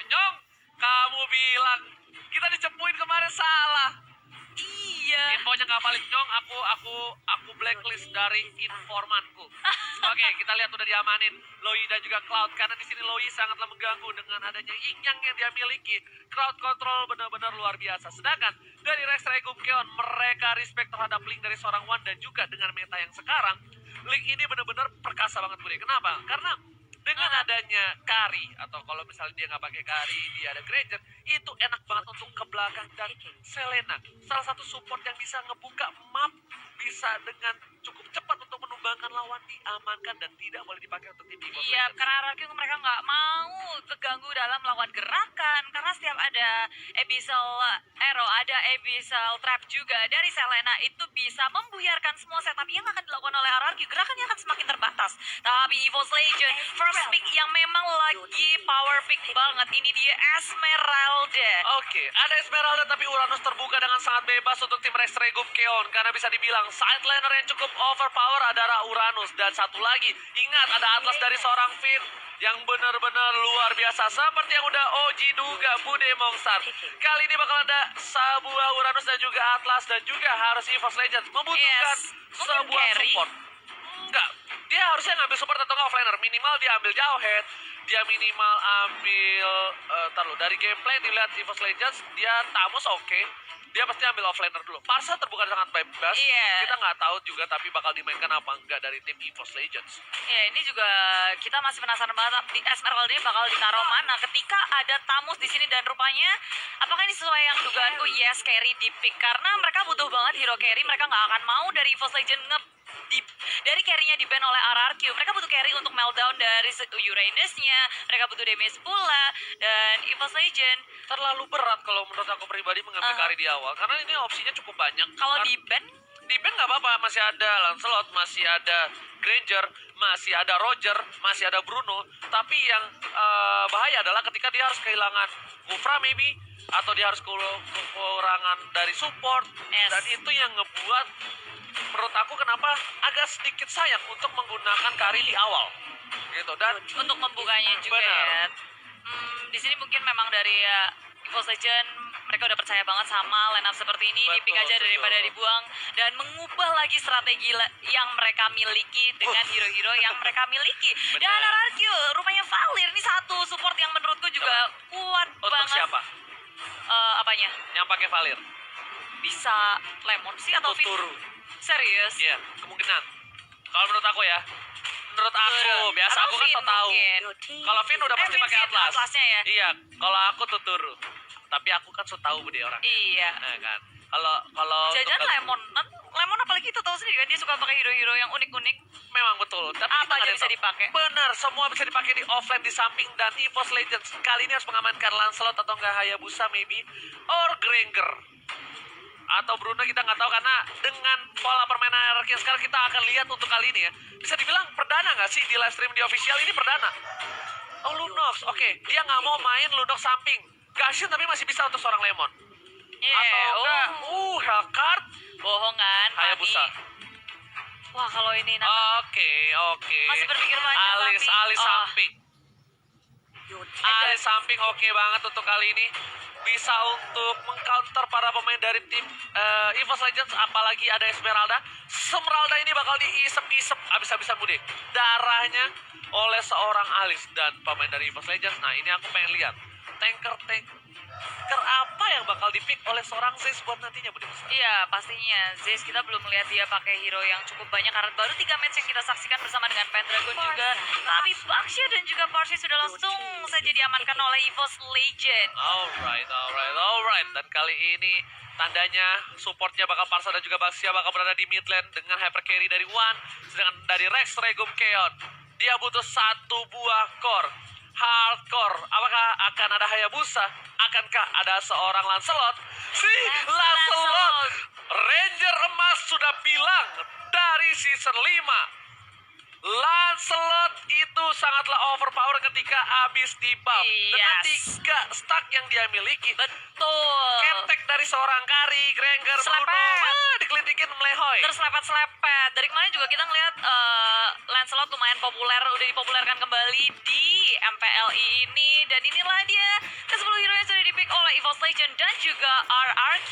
Nyong, kamu bilang kita dicepuin kemarin salah. Iya. Infonya nggak balik Nyong, aku blacklist dari informanku. Oke, kita lihat udah diamanin Loi dan juga Cloud karena di sini Loi sangatlah mengganggu dengan adanya Yin Yang yang dia miliki. Crowd control benar-benar luar biasa. Sedangkan dari Rex Regum Keon mereka respect terhadap Link dari seorang Wan dan juga dengan meta yang sekarang Link ini benar-benar perkasa banget Bude. Kenapa? Karena dengan adanya Kari atau kalau misalnya dia nggak pakai Kari dia ada Granger itu enak banget untuk ke belakang dan Selena salah satu support yang bisa ngebuka map bisa dengan cukup cepat untuk menumbangkan lawan diamankan dan tidak boleh dipakai untuk tim Evo Iya, Legends. karena RRQ mereka nggak mau keganggu dalam melakukan gerakan karena setiap ada Abyssal Arrow, ada Abyssal Trap juga dari Selena itu bisa membuyarkan semua setup yang akan dilakukan oleh RRQ. Gerakannya akan semakin terbatas. Tapi EVO's Legend first pick yang memang lagi power pick banget ini dia Esmeralda. Oke, ada Esmeralda tapi Uranus terbuka dengan sangat bebas untuk tim Rex Regum Keon karena bisa dibilang side laner yang cukup overpower adalah Uranus dan satu lagi ingat ada Atlas dari seorang Finn yang benar-benar luar biasa seperti yang udah Oji duga Bude Mongstar. Kali ini bakal ada sebuah Uranus dan juga Atlas dan juga harus EVO's Legends membutuhkan sebuah carry. support. Enggak, dia harusnya ngambil support atau nggak offlaner. Minimal dia ambil jauh head, dia minimal ambil dari gameplay dilihat EVO's Legends dia Tamus oke. Dia pasti ambil offlaner dulu. Parsa terbuka sangat bebas. Iya. Kita nggak tahu juga tapi bakal dimainkan apa enggak dari tim EVO's Legends. Ya, ini juga kita masih penasaran banget di Esmeralda ini bakal ditaruh mana ketika ada Tamus di sini dan rupanya apakah ini sesuai yang dugaanku? Yes, carry di pick karena mereka butuh banget hero carry. Mereka nggak akan mau dari EVO's Legend dari carry-nya di-ban oleh RRQ. Mereka butuh carry untuk meltdown dari Uranus-nya. Mereka butuh damage pula. Dan EVO's Legend Terlalu berat kalau menurut aku pribadi mengambil carry di awal karena ini opsinya cukup banyak. kalau di-ban Di band nggak apa-apa, masih ada Lancelot, masih ada Granger, masih ada Roger, masih ada Bruno. Tapi yang bahaya adalah ketika dia harus kehilangan Kufra maybe, atau dia harus kekurangan dari support. Yes. Dan itu yang ngebuat menurut aku kenapa agak sedikit sayang untuk menggunakan Kari di awal. Gitu, dan untuk membukanya juga benar. ya. Di sini mungkin memang dari EVO's Legend mereka udah percaya banget sama line up seperti ini, Betul, di-pick aja daripada betul. dibuang dan mengubah lagi strategi yang mereka miliki dengan hero-hero yang mereka miliki. Dan Benar. RRQ rupanya Valir ini satu support yang menurutku juga kuat Untuk banget. siapa? Apanya? Yang pakai Valir? Bisa Lemon sih atau Finn? Tuturu. Serius? Iya, kemungkinan. Kalau menurut aku ya, menurut aku biasa Atau aku kan Finn so tahu. mungkin. Kalau Finn udah pasti Finn pakai sih, Atlas. Atlasnya ya? Iya, kalau aku Tuturu. Tapi aku kan so tahu dia orang. Iya. Nah, kan. Kalau Jajan untuk- Lemon. Lemon apalagi kita tahu sendiri kan dia suka pakai hero-hero yang unik-unik. memang betul. Tapi Apa kita aja nggak bisa tahu. dipakai? Benar, semua bisa dipakai di offline di samping dan EVO's Legends kali ini harus mengamankan Lancelot atau enggak Hayabusa maybe or Granger. Atau Bruno kita nggak tahu karena dengan pola permainan RRQ sekarang kita akan lihat untuk kali ini ya. Bisa dibilang perdana nggak sih di live stream di official ini perdana? Oh Lunox, oke. Dia nggak mau main Lunox samping. Gashin tapi masih bisa untuk seorang Lemon. Iya. Atau enggak, Hellcard, Bohongan. Hayabusa. Wah, kalau ini Oke. Masih berpikir banyak, Alis tapi- samping. Alis samping oke banget untuk kali ini. Bisa untuk mengcounter para pemain dari tim EVO's Legends. Apalagi ada Esmeralda. Esmeralda ini bakal diisep-isep habis-habisan Bude. Darahnya oleh seorang Alis dan pemain dari EVO's Legends. Nah ini aku pengen lihat. Tanker apa yang bakal dipick oleh seorang Zeus buat nantinya Bude? Iya, pastinya. Zeus kita belum melihat dia pakai hero yang cukup banyak karena baru 3 match yang kita saksikan bersama dengan Pendragon juga. Tapi Baxia dan juga Parsi sudah langsung saja diamankan oleh EVO's Legend. Alright. Dan kali ini tandanya supportnya bakal Parsa dan juga Baxia bakal berada di mid lane dengan hyper carry dari Wan. Sedangkan dari Rex Regum Keon, dia butuh satu buah core. Hardcore. Apakah akan ada Hayabusa? Akankah ada seorang Lancelot? Si Lancelot! Ranger emas sudah bilang dari season 5. Lancelot itu sangatlah overpower ketika habis di buff. Dengan Yes. 3 stack yang dia miliki, Betul. ketek dari seorang Kari, Granger, Bruno, Selepet. dikelitikin melehoy. Terus lepet-selepet. Dari kemarin juga kita ngeliat Lancelot lumayan populer, udah dipopulerkan kembali di MPLI ini. Dan inilah dia ke-10 hero yang sudah dipick oleh EVOS Legend dan juga RRQ.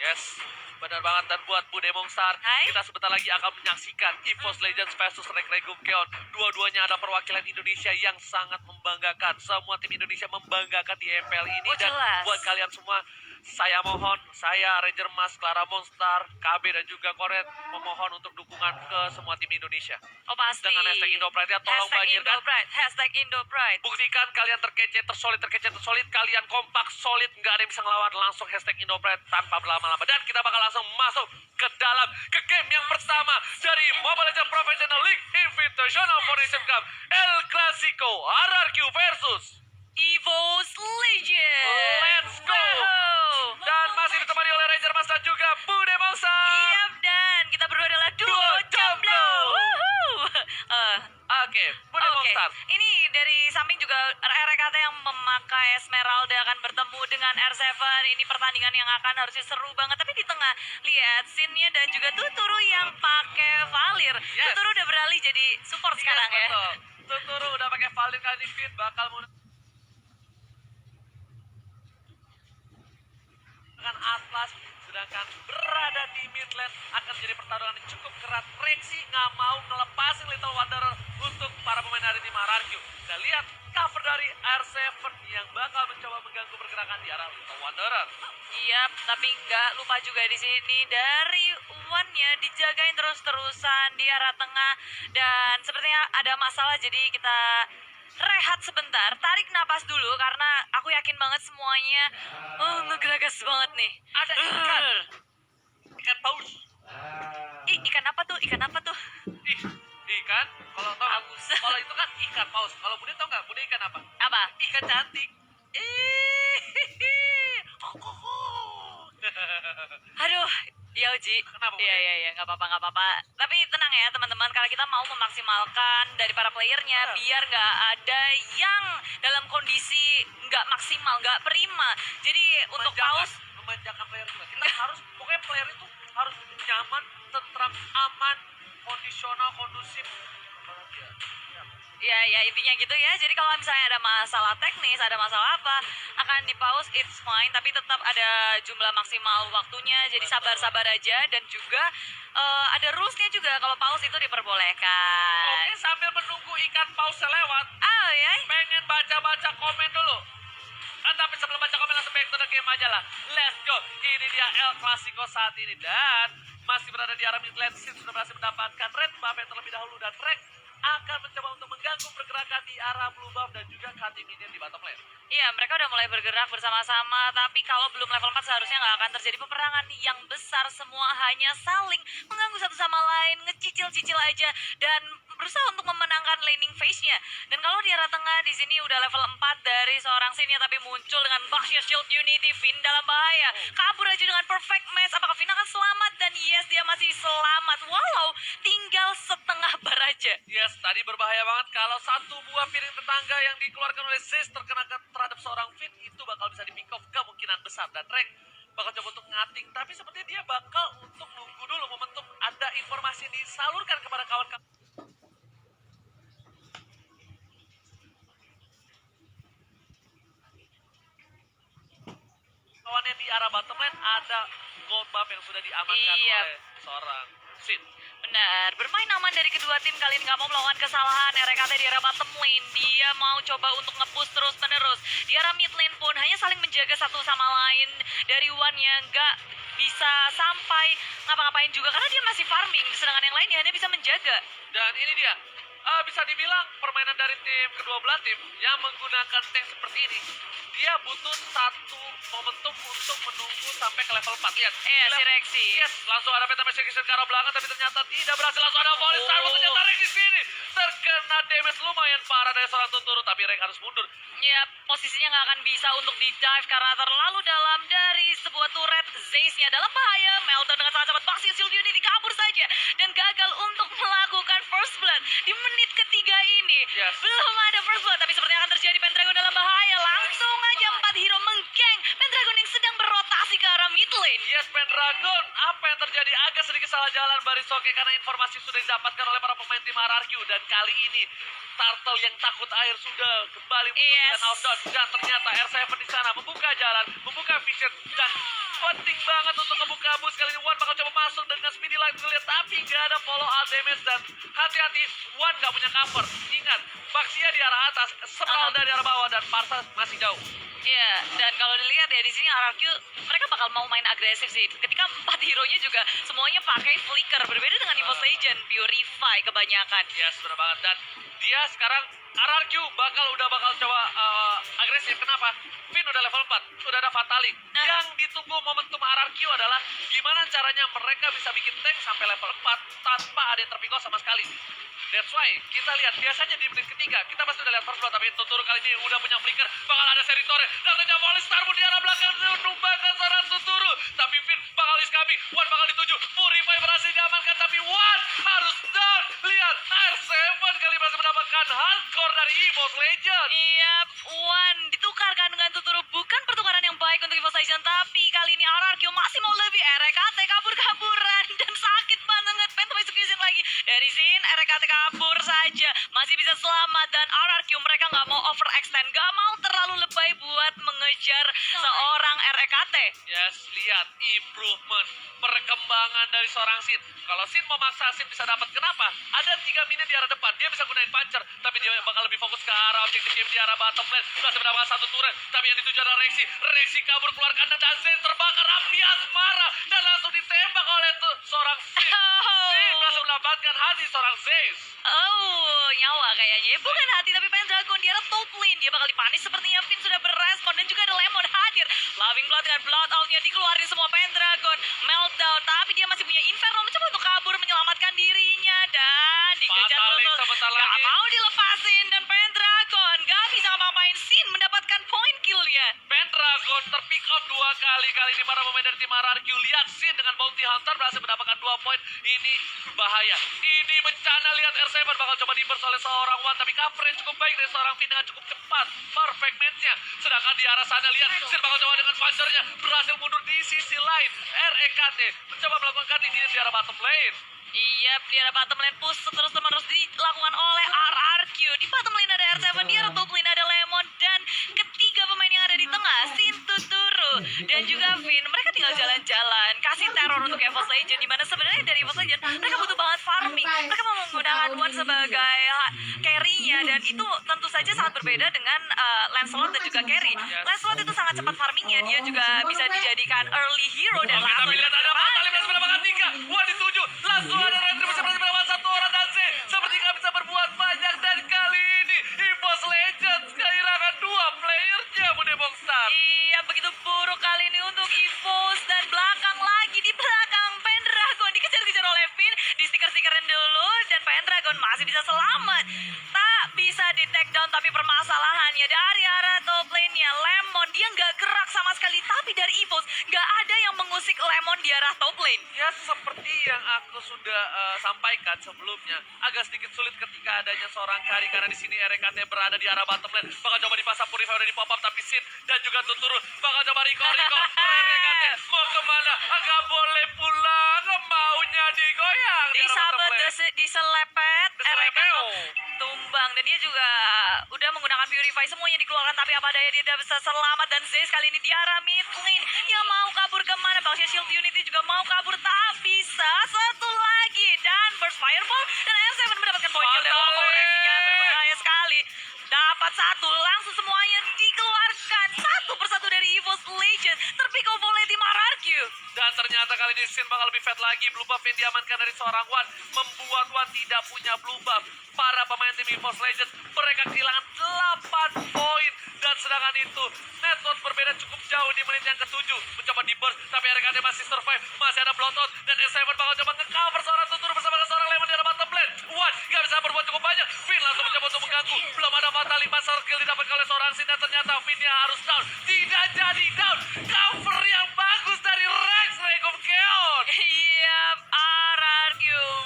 Yes, benar banget. Dan buat Bu Demong Star, Hai. kita sebentar lagi akan menyaksikan EVOS Legends versus Regum Keon. Dua-duanya ada perwakilan Indonesia yang sangat membanggakan. Semua tim Indonesia membanggakan di MPL ini. Oh, Dan jelas. buat kalian semua, saya mohon, saya Ranger Mas, Clara Monstar, KB dan juga Koret memohon untuk dukungan ke semua tim Indonesia. Oh pasti. Dengan hashtag Indopride ya, tolong Hashtag bagikan. Indopride. Hashtag Indopride. Buktikan kalian terkece, tersolid, kalian kompak, solid, nggak ada yang bisa ngelawan. Langsung hashtag Indopride tanpa berlama-lama. Dan kita bakal langsung masuk ke game yang pertama dari Mobile Legends Professional League Invitational Foundation Cup El Clasico RRQ versus EVOS Legend. Let's go. Wow. Dan masih ditemani oleh Ranger Mas dan juga Bude Bangsa. Iya, dan kita berdua adalah duo jomblo. Woohoo. Oke, Bude Oke, Bangsa. ini dari samping juga RRKT yang memakai Esmeralda akan bertemu dengan R7. Ini pertandingan yang akan harusnya seru banget. Tapi di tengah lihat Sinnya dan juga Tuturu yang pakai Valir. Yes. Tuturu udah beralih jadi support sekarang ya. Betul. Tuturu udah pakai Valir kali ini Fit bakal dengan Atlas, sedangkan berada di mid lane akan jadi pertarungan yang cukup keras. Rexy nggak mau ngelepasin Little Wanderer untuk para pemain dari tim RRQ. Dan lihat cover dari R7 yang bakal mencoba mengganggu pergerakan di arah Little Wanderer. Iya, tapi nggak lupa juga di sini dari One-nya dijagain terus-terusan di arah tengah. Dan sepertinya ada masalah, jadi kita rehat sebentar, tarik napas dulu karena aku yakin banget semuanya ngegeragas banget nih. Ada ikan paus. Ih, ikan apa tuh? Ikan apa tuh? Ikan, kalau tau nggak? Paus. Kalau itu kan ikan paus. Kalau Bude tau nggak? Bude ikan apa? Apa? Ikan cantik. Aduh, ya Uji. Kenapa, Bun? Iya, nggak apa-apa. Tapi tenang ya teman-teman, karena kita mau memaksimalkan dari para playernya biar nggak ada yang dalam kondisi nggak maksimal, nggak prima. Jadi untuk paus, memanjakan player juga. Kita harus, pokoknya player itu harus nyaman, tentram, aman, kondisional, kondusif. ya intinya gitu ya. Jadi kalau misalnya ada masalah teknis, ada masalah apa, akan di pause, it's fine. Tapi tetap ada jumlah maksimal waktunya. Jadi sabar-sabar aja. Dan juga ada rulesnya juga. Kalau pause itu diperbolehkan. Oke, sambil menunggu ikan paus lewat, Oh ya. pengen baca-baca komen dulu. Tapi sebelum baca komen langsung back to the game aja lah. Let's go. Ini dia El Clasico saat ini. Dan masih berada di arah mid lane. Sin sudah berhasil mendapatkan red buff yang terlebih dahulu. Dan Rex akan mencoba untuk mengganggu pergerakan di arah blue buff dan juga cutting minion di bottom lane. Iya, mereka udah mulai bergerak bersama-sama. Tapi kalau belum level 4 seharusnya nggak akan terjadi peperangan yang besar. Semua hanya saling mengganggu satu sama lain, ngecicil-cicil aja dan berusaha untuk memenangkan laning phase-nya. Dan kalau di arah tengah di sini udah level 4 dari seorang Sinnya, tapi muncul dengan Baxia Shield Unity. Finn dalam bahaya, kabur aja dengan perfect match. Apakah Finn akan selamat? Dan yes, dia masih selamat walau tinggal setengah bar aja. Yes, tadi berbahaya banget kalau satu buah piring tetangga yang dikeluarkan oleh Zeus terkena terhadap seorang Finn, itu bakal bisa di pick off kemungkinan besar. Dan Rex bakal coba untuk ngating, tapi sepertinya dia bakal untuk nunggu dulu momentum ada informasi yang disalurkan kepada kawan-kawan. Kawannya di arah bottom lane ada gold buff yang sudah diamankan Iya. oleh seorang Sin. Benar, bermain aman dari kedua tim. Kali ini nggak mau melakukan kesalahan. RKT di arah bottom lane, dia mau coba untuk nge-push terus-menerus. Di arah mid lane pun hanya saling menjaga satu sama lain. Dari One yang nggak bisa sampai ngapa-ngapain juga karena dia masih farming. Sedangkan yang lainnya hanya bisa menjaga. Dan ini dia, bisa dibilang permainan dari tim kedua belah tim yang menggunakan tank seperti ini. Dia butuh satu momentum untuk menunggu sampai ke level 4. Lihat, Si Rexy. yes, langsung ada peta execution ke arah belakang, tapi ternyata tidak berhasil. Langsung ada volley star, ternyata Rex di sini terkena damage lumayan parah dari seorang Tuturu, tapi Rex harus mundur. Ya, posisinya nggak akan bisa untuk di-dive karena terlalu dalam dari sebuah turret. Zaze-nya dalam bahaya. Melton dengan sangat cepat Baxia Shield Unity kabur saja dan gagal untuk melakukan first blood. di menit ketiga ini. Yes. Belum ada first blood, tapi sepertinya akan terjadi. Pendragon dalam bahaya. Langsung aja 4 hero menggeng Pendragon yang sedang berotasi ke arah mid lane. Yes, Pendragon, apa yang terjadi? Agak sedikit salah jalan Barisoke karena informasi sudah didapatkan oleh para pemain tim RRQ. Dan kali ini, Turtle yang takut air sudah kembali Yes. dengan outdoor. Dan ternyata R7 di sana membuka jalan, membuka vision. Dan penting banget untuk ngebuka bus. Kali ini Wan bakal coba masuk dengan speedy line ngeliat, tapi nggak ada follow up damage. Dan hati-hati, Wan nggak punya cover. Ingat, Baxia di arah atas, Sprout dari arah bawah, dan Parsa masih jauh. Iya, dan kalau dilihat ya di sini RRQ mereka bakal mau main agresif sih. Ketika 4 hero-nya juga semuanya pakai flicker, berbeda dengan EVOS Legend, Purify kebanyakan. Yes, benar banget. Dan dia sekarang RRQ udah bakal coba agresif. Kenapa? Finn udah level 4, udah ada Fatalik. Yang ditunggu momentum RRQ adalah gimana caranya mereka bisa bikin tank sampai level 4 tanpa ada yang terpikau sama sekali. That's why kita lihat biasanya di menit ketiga kita pasti udah lihat first blood, tapi Tuturu kali ini udah punya flicker, bakal ada seri Torre dan ternyata volley Star pun di arah belakang menumbangkan seorang Tuturu, tapi Finn bakal iskabi, Wan bakal dituju, Purify berhasil diamankan, tapi Wan harus down. Lihat R7 kali berhasil mendapatkan hardcore dari EVOS Legend. Iya, Wan ditukarkan dengan Tuturu, bukan pertukaran yang baik untuk EVOS Legend, tapi kali ini RRQ masih mau lebih. RKT kabur-kaburan dan sakit banget. Phantom Execution lagi dari sini. RKT kabur saja, masih bisa selamat, dan RRQ mereka nggak mau overextend, nggak mau terlalu lebay buat mengejar seorang RKT. Yes, lihat improvement, perkembangan dari seorang Sin. Kalau Sin memaksa, Sin bisa dapat. Kenapa? Ada 3 minion di arah depan, dia bisa gunain puncher, tapi dia bakal lebih fokus ke arah objektif game di arah bottom lane. Berhasil mendapatkan 1 turret, tapi yang dituju adalah Rexy. Rexy kabur keluar kandang dan Zen terbakar api asmara dan langsung ditembak oleh seorang Sin. Sin berhasil mendapatkan hati seorang Zeus. Oh, nyawa kayaknya. Bukan hati, tapi Pendragon. Dia ada top lane. Dia bakal dipanis sepertinya. Finn sudah berespon. Dan juga ada Lemon hadir. Loving Blood dengan blood out-nya dikeluarin semua Pendragon. Meltdown. Tapi dia masih punya Inferno. Mencoba untuk kabur, menyelamatkan dirinya. Dan dikejar Fatalik terus. sebentar Gak lagi. mau dilepasin. Dan Pendragon gak bisa ngapain. Sin mendapatkan point kill-nya. Pendragon terpick up 2 kali. Kali ini para pemain dari tim RRQ. Lihat Sin dengan Bounty Hunter berhasil mendapatkan 2 poin. Ini bahaya. Ini bencana. Lihat R7 bakal coba di-burst oleh seorang Wan. Tapi coverage cukup baik dari seorang Finn dengan cukup cepat. Perfect match-nya. Sedangkan di arah sana lihat Sin bakal coba dengan puncher-nya. Berhasil mundur di sisi lain. REKT mencoba melakukan cutting di arah bottom lane. Iya, di arah bottom lane push terus-menerus dilakukan oleh RRQ. Di bottom lane ada R7, di arah top lane ada Lemon, dan ketiga pemain yang ada di tengah, Sin, Tuturu, dan juga Finn. Mereka tinggal jalan-jalan, kasih teror untuk EVOS Legend, dimana sebenarnya dari EVOS Legend mereka butuh banget farming. Mereka mau menggunakan Wan sebagai carry-nya, dan itu tentu saja sangat berbeda dengan Lancelot dan juga carry. Lancelot itu sangat cepat farmingnya, dia juga bisa dijadikan early hero dan Oke, langsung tapi lihat ada Fatalik berhasil mendapatkan 3. Wah, dituju. Langsung ada Retribution berhasil mendapatkan 1 orang dan Z. Seperti nggak bisa berbuat banyak. Dan kali ini EVOS Legends kehilangan 2 playernya, Bude Bongstar. Iya, begitu buruk kali ini untuk EVOS, dan belakang lagi, di belakang Pendragon dikejar-kejar oleh Finn, di stiker-stikerin dulu, dan Pendragon masih bisa selamat. Tak bisa di take down, tapi permasalahannya dari arah top lane-nya Lemon, dia nggak gerak sama sekali, tapi dari EVOS nggak ada yang mengusik Lemon di arah top lane. Ya, seperti yang aku sudah sampaikan sebelumnya, agak sedikit sulit ketika adanya seorang Kari karena di sini RKT berada di arah bottom lane. Bakal coba dipasang Purify udah di pop up, tapi Sin dan juga Tuturu bakal coba Riko. RKT mau kemana? Nggak boleh pulang, maunya digoyang. di arah bottom Disabet, lane. diselepet, RKT Diselepeo. tumbang, dan dia juga udah menggunakan Purify, semuanya dikeluarkan, tapi apa daya dia tidak bisa selamat. Dan Zeus kali ini di arah mid lane, dia mau kabur kemana? Bangsa Shield Unity juga mau kabur, tak bisa. Satu lagi, dan burst fireball, dan R7 mendapatkan point kill. Dan koreksinya berbahaya sekali. Dapat 1, langsung semuanya dikeluarkan satu persatu dari EVOS Legend, terpikau oleh tim RRQ. Dan ternyata kali ini Sin bakal lebih fat lagi. Blue buff yang diamankan dari seorang Wan membuat Wan tidak punya blue buff. Para pemain tim EVOS Legends mereka kehilangan 8 poin. Dan sedangkan itu network berbeda cukup jauh di menit yang ke-7. Mencoba di burst, tapi RKT masih survive. Masih ada bloodhound, dan S7 bakal coba nge-cover seorang Tuturu bersama dengan seorang Lemon di arah bottom lane. Wan gak bisa berbuat cukup banyak. Finn langsung mencoba untuk mengganggu. Belum ada Fatalik, master kill didapatkan oleh seorang Sin, dan ternyata Finn-nya harus down. Tidak jadi down. Cover yang bagus dari Rex Regum Keon. Iya, RRQ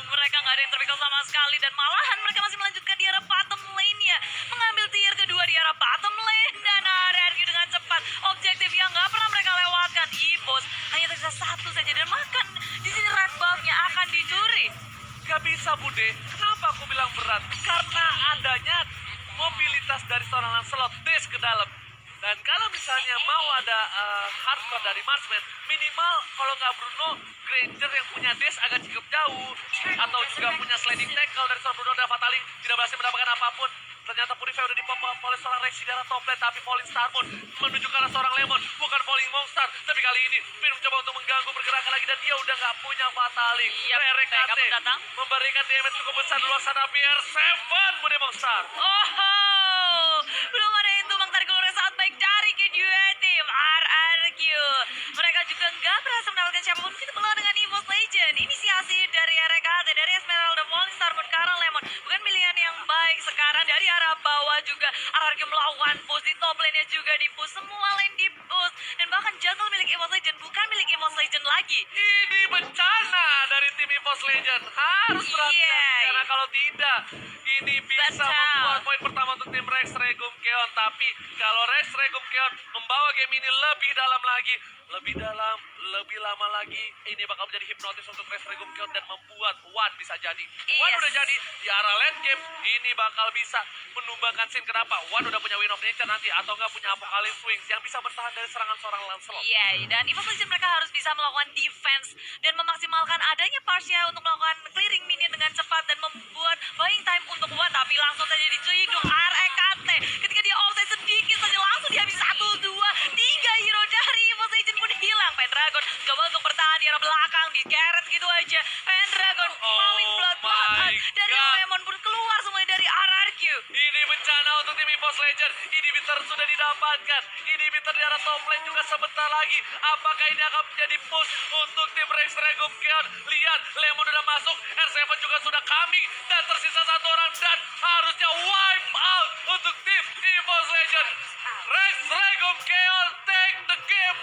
mereka nggak ada yang terpickle sama sekali. Dan malahan mereka masih melanjutkan di arah bottom lane-nya. Mengambil tier kedua di arah bottom lane. Dan RRQ dengan cepat. Objektif yang nggak pernah mereka lewatkan. EVOS hanya tersisa satu saja. Dan makan di sini red buff-nya akan dicuri. Gak bisa Bude, kenapa aku bilang berat? Karena adanya mobilitas dari seorang Lancelot dash ke dalam. Dan kalau misalnya mau ada hardcore dari Marksman, minimal kalau nggak Bruno, Granger yang punya dash agak cukup jauh. Atau juga punya sliding tackle dari seorang Bruno dan Fataling tidak berhasil mendapatkan apapun. Ternyata Purify udah dipop oleh seorang Rexy dari top lane, tapi Falling Star Moon menuju ke arah seorang Lemon, bukan Falling Monster. Tapi kali ini Finn mencoba untuk mengganggu pergerakan lagi dan dia udah nggak punya Fataling. Yap, backup KT datang. memberikan damage cukup besar di luar sana. PR7 Bude Monster. Oh, belum ada yang tumbang tarik ulurnya saat baik dari kedua tim RRQ. Mereka juga nggak berhasil mendapatkan siapapun begitu pula dengan EVOS Legend. Inisiasi dari RKT, dari Esmeralda, Falling Star Moon, ke arah Lemon. Bukan pilihan yang baik sekarang dari arah bawah juga. RRQ melakukan push di top lane-nya juga di push. Semua lane di push. Dan bahkan jungle milik EVOS Legend bukan milik EVOS Legend lagi. Ini bencana dari tim EVOS Legend. Harus berhati-hati karena kalau tidak, ini bisa Betul. membuat poin pertama untuk tim Rex Regum Keon. Tapi kalau Rex Regum Keon membawa game ini lebih dalam lagi, lebih dalam, lebih lama lagi, ini bakal menjadi hipnotis untuk Rex Regum Keon dan membuat Wan bisa jadi. Wan Yes. udah jadi di arah late game, ini bakal bisa menumbangkan scene. Kenapa? Wan udah punya Win of Nature nanti atau nggak punya Apocalypse Wings yang bisa bertahan dari serangan seorang Lancelot. Iya, dan EVOS Legend mereka harus bisa melakukan defense dan memaksimalkan adanya Parsia untuk melakukan clearing minion dengan cepat dan membuat buying time untuk Wan, tapi langsung saja diciduk RKT. Ketika dia offside sedikit saja langsung dihabis 1, 2, 3 hero dari EVOS Legend pun hilang. Pendragon coba untuk bertahan di arah belakang, di carrot gitu aja. Pendragon mauin blood my dari God. Lemon pun keluar semuanya dari RRQ. Ini bencana untuk tim EVOS Legend. Inhibitor sudah didapatkan. Inhibitor di arah top lane juga sebentar lagi. Apakah ini akan menjadi push untuk tim Rex Regum Keon? Lihat, Lemon udah masuk, R7 juga sudah coming, dan tersisa satu orang dan harusnya wipe out untuk tim EVOS Legend. Rex Regum Keon take the game.